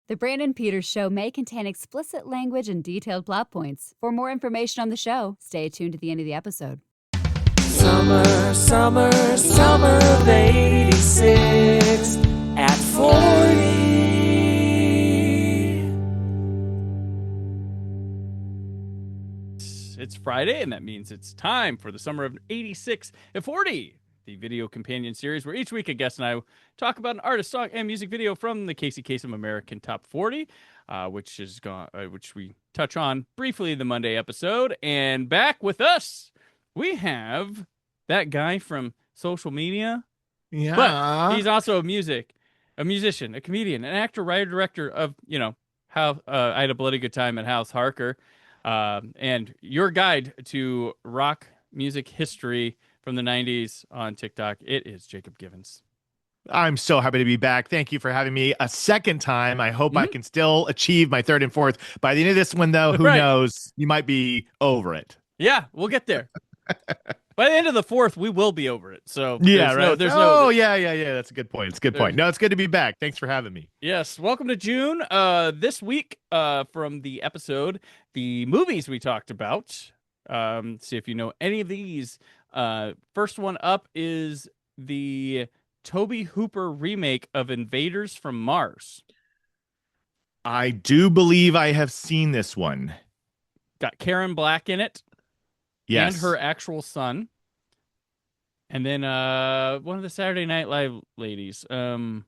The Brandon Peters Show may contain explicit language and detailed plot points. For more information on the show, stay tuned to the end of the episode. Summer, summer, summer of 86 at 40. It's Friday, and that means it's time for the Summer of 86 at 40, the video companion series where each week a guest and I talk about an artist, song, and music video from the Casey Kasem American Top 40, which we touch on briefly in the Monday episode. And back with us, we have that guy from social media. Yeah. But he's also a musician, a comedian, an actor, writer, director of, how I Had a Bloody Good Time at House Harker. And your guide to rock music history from the 90s on TikTok, it is Jacob Givens. I'm so happy to be back. Thank you for having me a second time. I hope I can still achieve my third and fourth. By the end of this one, though, who knows? You might be over it. Yeah, we'll get there. By the end of the fourth, we will be over it. So yeah, right. Yeah. That's a good point. It's a good point. No, it's good to be back. Thanks for having me. Yes, welcome to June. This week, from the episode, the movies we talked about. See if you know any of these. First one up is the Tobe Hooper remake of Invaders from Mars. I do believe I have seen this one. Got Karen Black in it. Yes. And her actual son. And then one of the Saturday Night Live ladies. Can't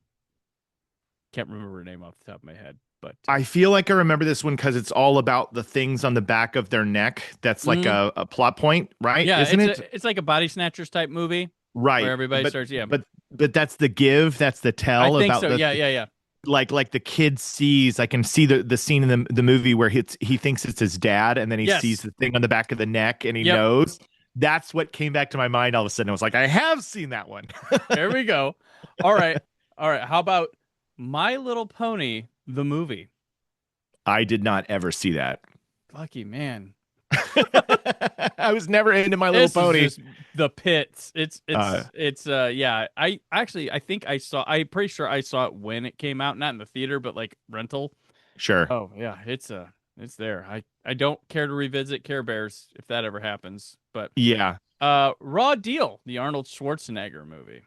remember her name off the top of my head. But I feel like I remember this one because it's all about the things on the back of their neck. That's like a plot point, right? Yeah, isn't it? It's like a Body Snatchers type movie. Right. Where everybody starts, But that's the give, that's the tell. I think about so, the, yeah. Like the kid sees, I can see the scene in the movie where he thinks it's his dad, and then he sees the thing on the back of the neck, and he knows. That's what came back to my mind all of a sudden. I was like, I have seen that one. There we go. All right. How about My Little Pony, the movie? I did not ever see that. Lucky man. I was never into My Little Pony. Is just the pits. Yeah. I'm pretty sure I saw it when it came out, not in the theater, but like rental. Sure. Oh yeah, it's there. I don't care to revisit Care Bears if that ever happens, but yeah. Raw Deal, the Arnold Schwarzenegger movie.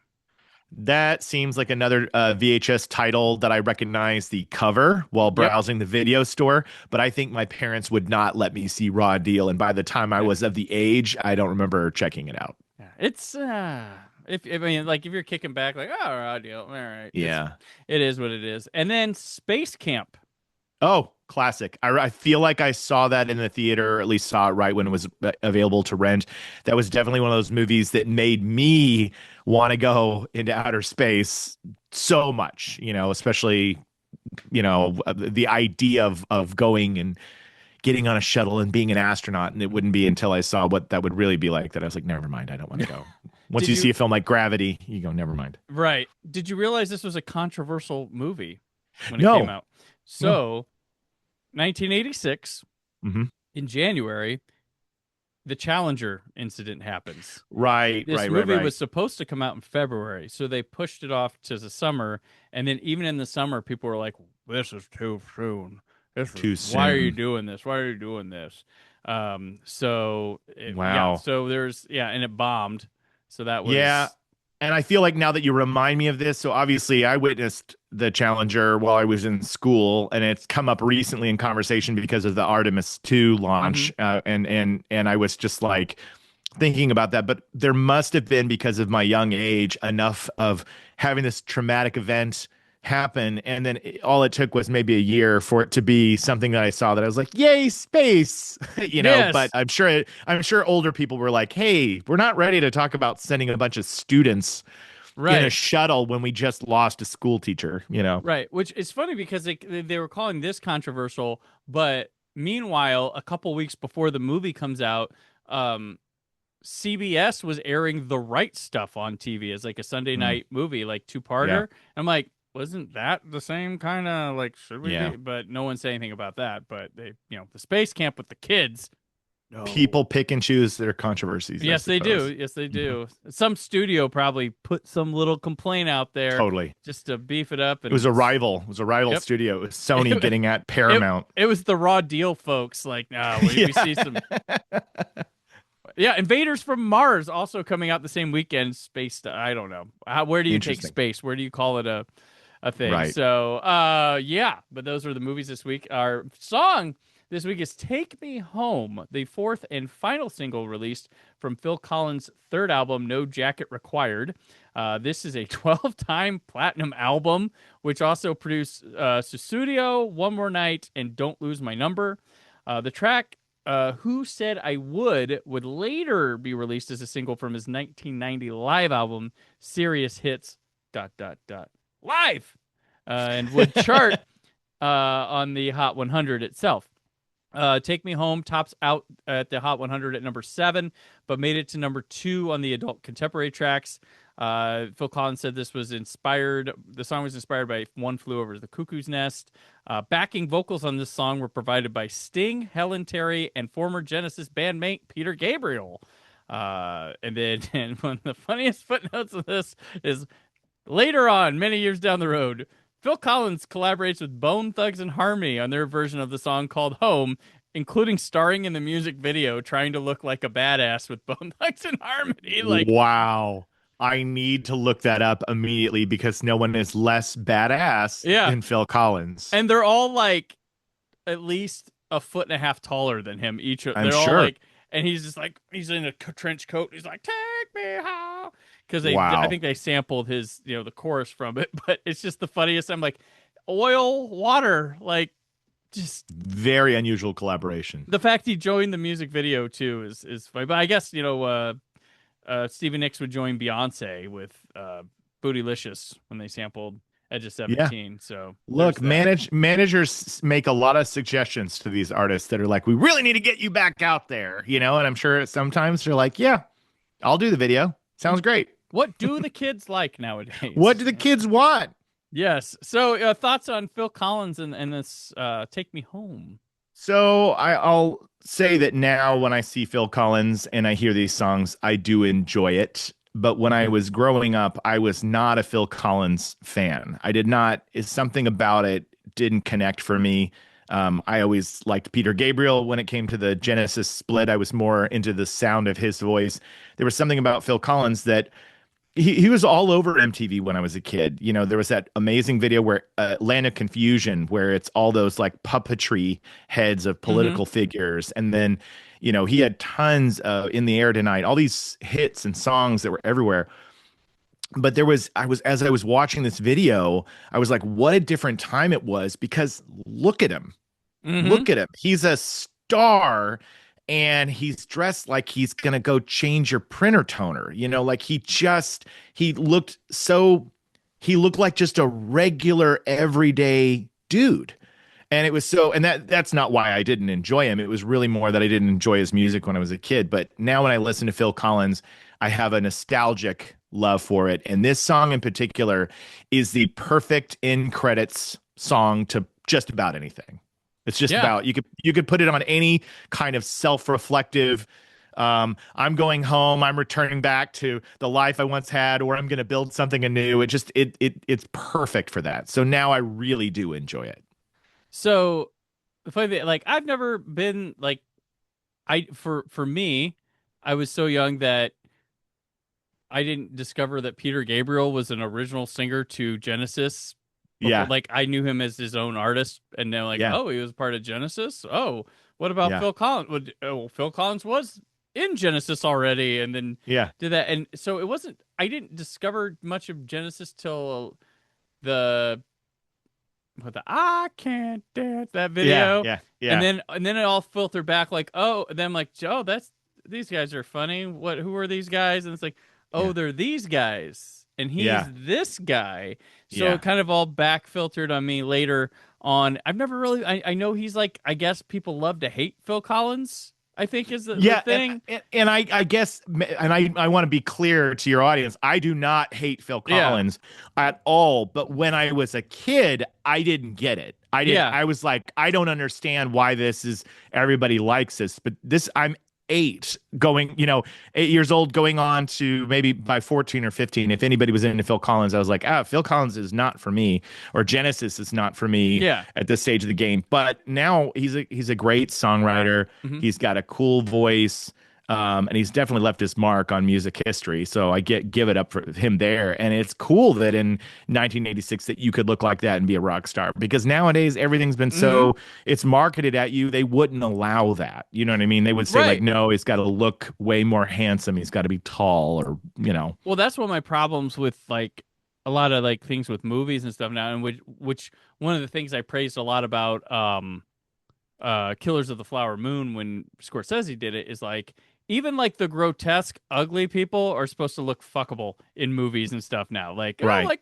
That seems like another VHS title that I recognize the cover while browsing the video store, but I think my parents would not let me see Raw Deal, and by the time I was of the age, I don't remember checking it out. Yeah, it's if you're kicking back like, oh, Raw Deal, all right, yeah, it is what it is. And then Space Camp. Oh, classic. I feel like I saw that in the theater, or at least saw it right when it was available to rent. That was definitely one of those movies that made me want to go into outer space so much, especially, the idea of going and getting on a shuttle and being an astronaut. And it wouldn't be until I saw what that would really be like that I was like, never mind, I don't want to go. Once you see a film like Gravity, you go, never mind. Right. Did you realize this was a controversial movie when it came out? So, 1986, in January, the Challenger incident happens. This movie was supposed to come out in February, so they pushed it off to the summer. And then even in the summer, people were like, this is too soon. Why are you doing this? Why are you doing this? Wow. So there's, and it bombed. So that was... Yeah. And I feel like now that you remind me of this, so obviously I witnessed the Challenger while I was in school, and it's come up recently in conversation because of the Artemis 2 launch. And I was just like thinking about that, but there must have been, because of my young age, enough of having this traumatic event happen, and then all it took was maybe a year for it to be something that I saw that I was like, yay, space. But I'm sure older people were like, hey, we're not ready to talk about sending a bunch of students in a shuttle when we just lost a school teacher, Right, which is funny because they were calling this controversial, but meanwhile, a couple weeks before the movie comes out, CBS was airing The Right Stuff on TV as like a Sunday night movie, like two-parter. I'm like, wasn't that the same kind of should we be? But no one said anything about that. But they, the space camp with the kids, people pick and choose their controversies. Yes, they do. Yes, they do. Some studio probably put some little complaint out there, Totally, just to beef it up. And it was a rival. It was a rival studio. It was Sony getting at Paramount. It was the Raw Deal folks. Like, no, we see some. Yeah, Invaders from Mars also coming out the same weekend. Space. I don't know. Where do you take space? Where do you call it a thing? Right. So, yeah. But those are the movies this week. Our song this week is "Take Me Home," the fourth and final single released from Phil Collins' third album, No Jacket Required. This is a 12-time platinum album, which also produced Sussudio, One More Night, and Don't Lose My Number. The track Who Said I Would later be released as a single from his 1990 live album, Serious Hits, ... live, and would chart on the Hot 100 itself. Take Me Home tops out at the Hot 100 at number 7, but made it to number 2 on the adult contemporary tracks. Phil Collins said the song was inspired by One Flew Over the Cuckoo's Nest. Backing vocals on this song were provided by Sting, Helen Terry, and former Genesis bandmate Peter Gabriel. And one of the funniest footnotes of this is later on, many years down the road, Phil Collins collaborates with Bone Thugs-n-Harmony on their version of the song called Home, including starring in the music video, trying to look like a badass with Bone Thugs-n-Harmony. Like, wow. I need to look that up immediately because no one is less badass than Phil Collins. And they're all like at least a foot and a half taller than him. I'm sure. All like, and he's just like, he's in a trench coat. He's like, take me home. Because I think they sampled his, the chorus from it, but it's just the funniest. I'm like, oil, water, like, just very unusual collaboration. The fact he joined the music video too is funny. But I guess Stevie Nicks would join Beyonce with Bootylicious when they sampled Edge of 17. Yeah. So look, managers make a lot of suggestions to these artists that are like, we really need to get you back out there, and I'm sure sometimes they're like, yeah, I'll do the video. Sounds great. What do the kids like nowadays? What do the kids want? Yes. So thoughts on Phil Collins and this Take Me Home? So I'll say that now when I see Phil Collins and I hear these songs, I do enjoy it. But when I was growing up, I was not a Phil Collins fan. Something about it didn't connect for me. I always liked Peter Gabriel. When it came to the Genesis split, I was more into the sound of his voice. There was something about Phil Collins that he was all over MTV when I was a kid. There was that amazing video where Land of Confusion, where it's all those like puppetry heads of political figures. And then, he had tons of In the Air Tonight, all these hits and songs that were everywhere. But as I was watching this video, I was like, what a different time it was, because look at him. Mm-hmm. Look at him. He's a star. And he's dressed like he's going to go change your printer toner. Like he looked like just a regular everyday dude. And it was that's not why I didn't enjoy him. It was really more that I didn't enjoy his music when I was a kid. But now when I listen to Phil Collins, I have a nostalgic love for it. And this song in particular is the perfect in credits song to just about anything. It's just about, you could put it on any kind of self-reflective, I'm going home, I'm returning back to the life I once had, or I'm going to build something anew. It's perfect for that. So now I really do enjoy it. So the funny thing, like, I've never been like, for me, I was so young that I didn't discover that Peter Gabriel was an original singer to Genesis. Yeah. Like, I knew him as his own artist, and they're like, oh, he was part of Genesis? Oh, what about Phil Collins? Phil Collins was in Genesis already, and then did that. And so I didn't discover much of Genesis till the I Can't Dance, that video. Yeah. And then it all filtered back like, and then I'm like, these guys are funny. Who are these guys? And it's like, they're these guys. And he's this guy. So it kind of all back filtered on me later on. I've never really, I know he's like, I guess people love to hate Phil Collins, I think is the thing. And I guess, and I want to be clear to your audience, I do not hate Phil Collins at all. But when I was a kid, I didn't get it. I didn't. Yeah. I was like, I don't understand why this is everybody likes this, but this I'm 8 years old, going on to maybe by 14 or 15. If anybody was into Phil Collins, I was like, Phil Collins is not for me, or Genesis is not for me Yeah. at this stage of the game. But now he's a great songwriter. Mm-hmm. He's got a cool voice. And he's definitely left his mark on music history. So I give it up for him there. And it's cool that in 1986 that you could look like that and be a rock star, because nowadays everything's been so it's marketed at you. They wouldn't allow that. You know what I mean? They would say like, no, he's got to look way more handsome. He's got to be tall, or, Well, that's one of my problems with like a lot of like things with movies and stuff now. And which one of the things I praised a lot about Killers of the Flower Moon when Scorsese did it is like, even like the grotesque, ugly people are supposed to look fuckable in movies and stuff now. Like, right.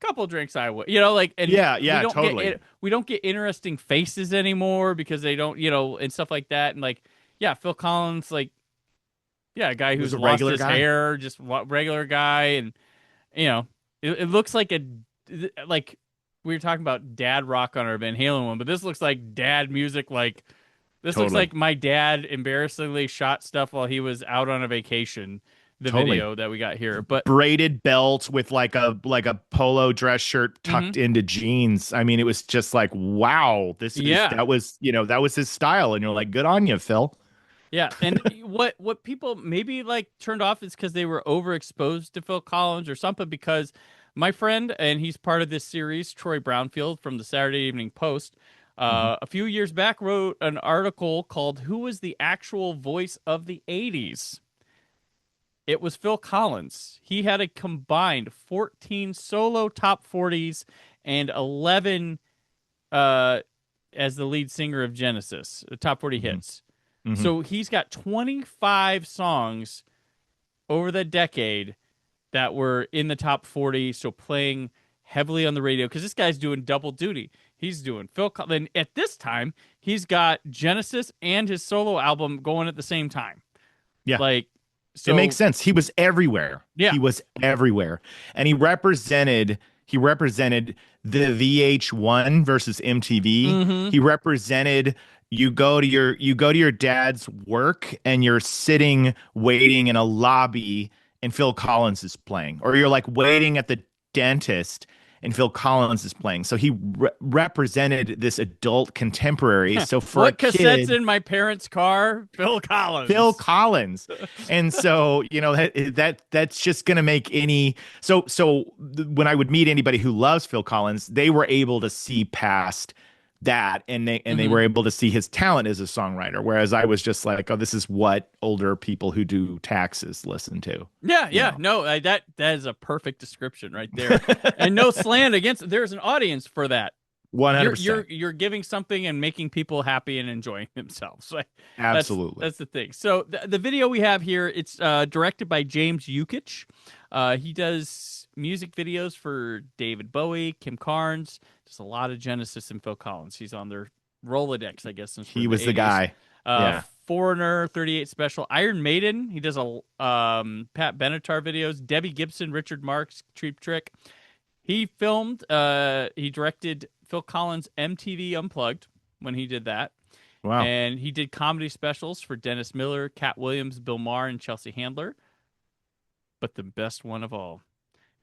Couple drinks, I would, like, and yeah, totally. We don't get interesting faces anymore because they don't, and stuff like that. And like, yeah, Phil Collins, like, yeah, a guy who's lost his hair, just regular guy, and it looks like like we were talking about dad rock on our Van Halen one, but this looks like dad music, like. This looks like my dad embarrassingly shot stuff while he was out on a vacation. The video that we got here, but braided belt with like a polo dress shirt tucked into jeans. I mean, it was just like, wow, that was his style, and you're like, good on you, Phil. Yeah, and what people maybe like turned off is because they were overexposed to Phil Collins or something. Because my friend, and he's part of this series, Troy Brownfield from the Saturday Evening Post. A few years back, wrote an article called "Who Was the Actual Voice of the '80s?" It was Phil Collins. He had a combined 14 solo top 40s and 11 as the lead singer of Genesis, top 40 hits. So he's got 25 songs over the decade that were in the top 40, so playing heavily on the radio, because this guy's doing double duty. He's doing Phil Collins. At this time, he's got Genesis and his solo album going at the same time. Yeah. So it makes sense. He was everywhere. Yeah. He was everywhere. And he represented the VH1 versus MTV. He represented you go to your dad's work and you're sitting waiting in a lobby and Phil Collins is playing, or you're like waiting at the dentist and Phil Collins is playing. So he represented this adult contemporary. So for what a cassettes kid, in my parents' car? Phil Collins. And so, that's just going to make any. So when I would meet anybody who loves Phil Collins, they were able to see past that, and they were able to see his talent as a songwriter, whereas I was just like, oh, this is what older people who do taxes listen to. No, that is a perfect description right there. And no slant against, there's an audience for that. 100%. You're giving something and making people happy and enjoying themselves. Absolutely. That's the thing. So the video we have here, it's directed by James Yukich. He does music videos for David Bowie, Kim Carnes, just a lot of Genesis and Phil Collins. He's on their Rolodex, I guess. He was the guy. Foreigner, 38 Special, Iron Maiden. He does a Pat Benatar videos, Debbie Gibson, Richard Marx, Cheap Trick. He directed Phil Collins' MTV Unplugged when he did that. Wow. And he did comedy specials for Dennis Miller, Cat Williams, Bill Maher, and Chelsea Handler. But the best one of all,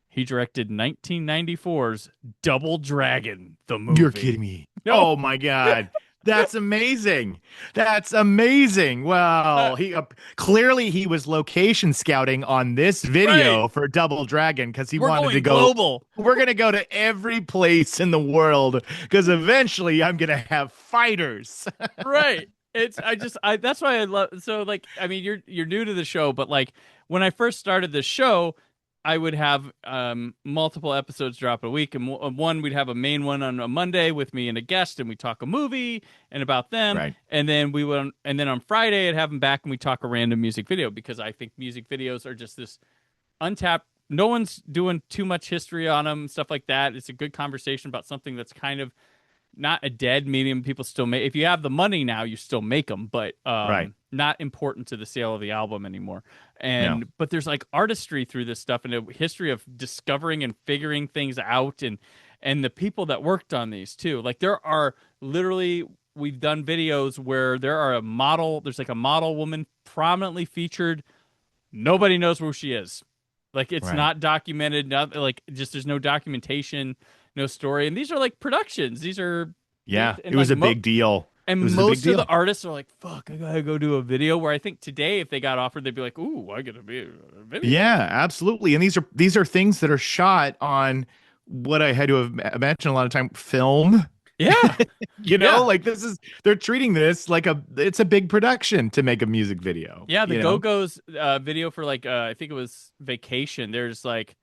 he directed 1994's Double Dragon, the movie. You're kidding me. No. Oh, my God. That's amazing. That's amazing. Well, he clearly he was location scouting on this video for Double Dragon because he wanted to go global. We're going to go to every place in the world because eventually I'm going to have fighters. Right. That's why I love. So like, I mean, you're new to the show, but like when I first started the show, I would have multiple episodes drop a week, and one we'd have a main one on a Monday with me and a guest, and we talk a movie and about them, right. And then on Friday I'd have them back and we talk a random music video, because I think music videos are just this untapped. No one's doing too much history on them, stuff like that. It's a good conversation about something that's kind of not a dead medium. People still make. If you have the money now, you still make them, but right. Not important to the sale of the album anymore. But there's like artistry through this stuff and a history of discovering and figuring things out. And and the people that worked on these too. Like there are literally, we've done videos where there's like a model woman prominently featured. Nobody knows where she is. Like it's not documented, like just there's no documentation, no story. And these are like productions. These are it was a big deal. And most of the artists are like, fuck, I gotta go do a video. Where I think today, if they got offered, they'd be like, ooh, I gotta be a video. Yeah, absolutely. And these are things that are shot on what I had to imagine a lot of time film. Yeah. Like they're treating this like it's a big production to make a music video. Yeah, the Go-Go's video for like, I think it was Vacation. There's like,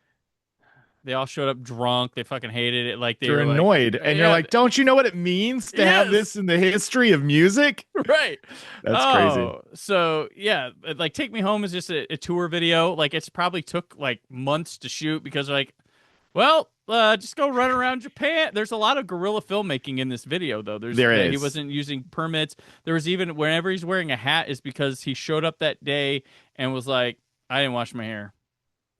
they all showed up drunk. They fucking hated it. Like they're annoyed. Like, and you're like, don't you know what it means to have this in the history of music? Right. That's crazy. So yeah, like Take Me Home is just a tour video. Like it's probably took like months to shoot because like, well, just go run around Japan. There's a lot of guerrilla filmmaking in this video though. There is. He wasn't using permits. There was even whenever he's wearing a hat is because he showed up that day and was like, I didn't wash my hair.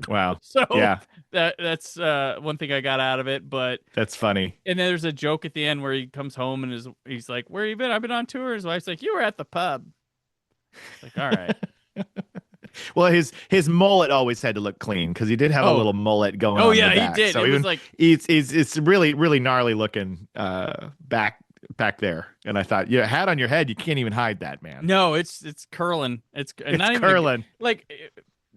Wow. So yeah, that's one thing I got out of it, but that's funny. And then there's a joke at the end where he comes home and he's like, "Where you been? I've been on tour." His wife's like, "You were at the pub." It's like, all right. Well, his mullet always had to look clean because he did have a little mullet going. Oh yeah, in the back. He did. So it was like it's really gnarly looking back there. And I thought, yeah, hat on your head, you can't even hide that, man. No, it's curling. It's not curling. Even, like.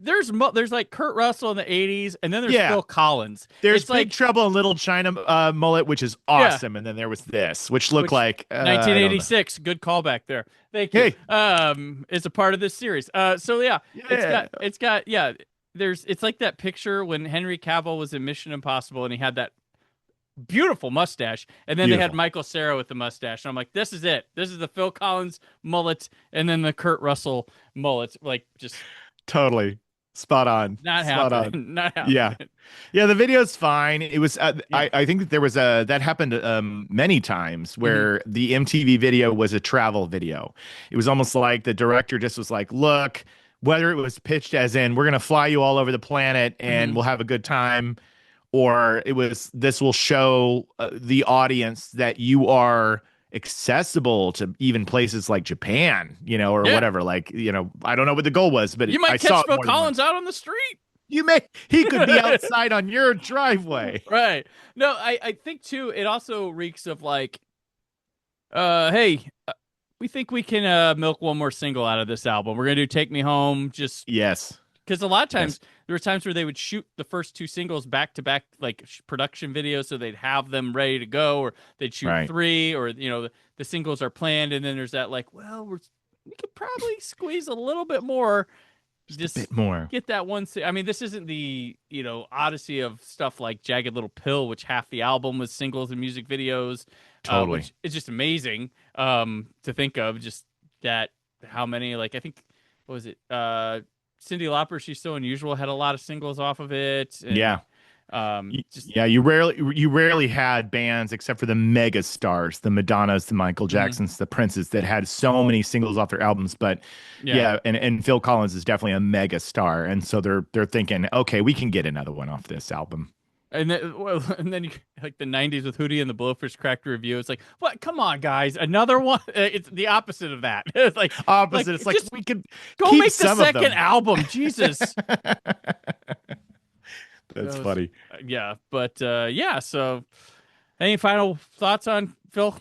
There's like Kurt Russell in the 80s, and then there's Phil Collins. There's Big Trouble in Little China mullet, which is awesome, and then there was this, which looked like 1986. Good callback there. Thank you. It's a part of this series. It's like that picture when Henry Cavill was in Mission Impossible, and he had that beautiful mustache, and then they had Michael Cera with the mustache, and I'm like, this is it. This is the Phil Collins mullet, and then the Kurt Russell mullet, like just totally. Spot on. Not happening. Not happening. Yeah. The video's fine. It was. I think that there was that happened many times where the MTV video was a travel video. It was almost like the director just was like, look, whether it was pitched as in we're gonna fly you all over the planet and we'll have a good time, or it was this will show the audience that you are accessible to even places like Japan, or whatever. Like, I don't know what the goal was, but you might catch Phil Collins out on the street. He could be outside on your driveway. Right. No, I think too, it also reeks of like, hey, we think we can milk one more single out of this album. We're going to do Take Me Home. Yes. Because a lot of times there were times where they would shoot the first two singles back to back, like production videos, so they'd have them ready to go, or they'd shoot three, or the singles are planned, and then there's that like, well, we could probably squeeze a little bit more, just a bit more, get that one. I mean, this isn't the odyssey of stuff like Jagged Little Pill, which half the album was singles and music videos. Totally, which is just amazing to think of. Just that how many, like, I think, what was it? Cyndi Lauper, She's So Unusual, had a lot of singles off of it. And, you rarely had bands except for the mega stars, the Madonnas, the Michael Jacksons, the Princes, that had so many singles off their albums. But and Phil Collins is definitely a mega star, and so they're thinking, okay, we can get another one off this album. And then you, like the 90s with Hootie and the Blowfish Cracked Review. It's like, what? Come on, guys, another one. It's the opposite of that. It's like opposite. It's like we could go make the second album. Jesus. That's funny. Yeah, but So, any final thoughts on Phil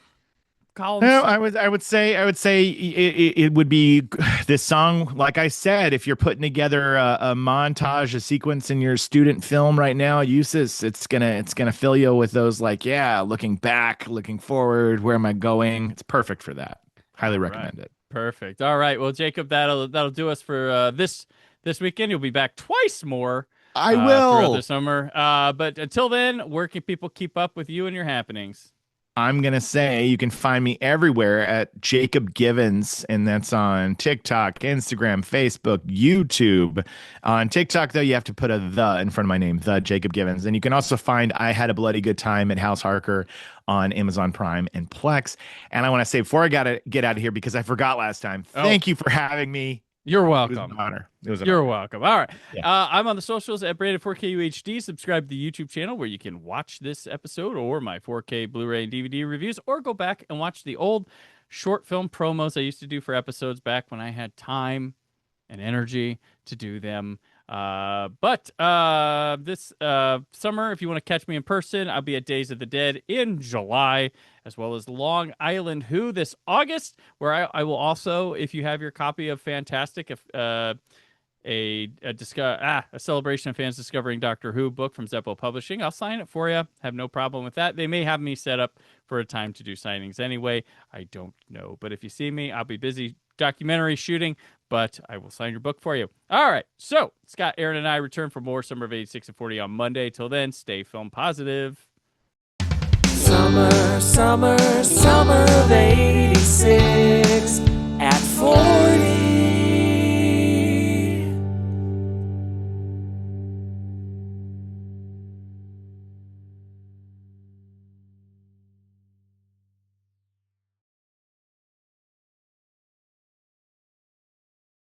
Collins? No, I would say it would be this song. Like I said, if you're putting together a montage, a sequence in your student film right now, use this. It's gonna fill you with those looking back, looking forward. Where am I going? It's perfect for that. Highly recommend it. Perfect. All right. Well, Jacob, that'll do us for this weekend. You'll be back twice more. I will throughout the summer. But until then, where can people keep up with you and your happenings? I'm going to say you can find me everywhere at Jacob Givens, and that's on TikTok, Instagram, Facebook, YouTube. On TikTok, though, you have to put a "the" in front of my name, The Jacob Givens. And you can also find I Had a Bloody Good Time at House Harker on Amazon Prime and Plex. And I want to say, before I got to get out of here, because I forgot last time, thank you for having me. You're It was welcome. an honor. It was an You're honor. welcome. All right. Yeah. I'm on the socials at Brandon4KUHD. Subscribe to the YouTube channel where you can watch this episode or my 4K Blu-ray and DVD reviews, or go back and watch the old short film promos I used to do for episodes back when I had time and energy to do them. But this summer, if you want to catch me in person, I'll be at Days of the Dead in July, as well as Long Island Who this August, where I will also, if you have your copy of Fantastic, a celebration of fans discovering Doctor Who book from Zeppo Publishing, I'll sign it for you. Have no problem with that. They may have me set up for a time to do signings anyway. I don't know. But if you see me, I'll be busy documentary shooting, but I will sign your book for you. All right. So Scott, Aaron, and I return for more Summer of 86 and 40 on Monday. Till then, stay film positive. Summer of 86 at 40.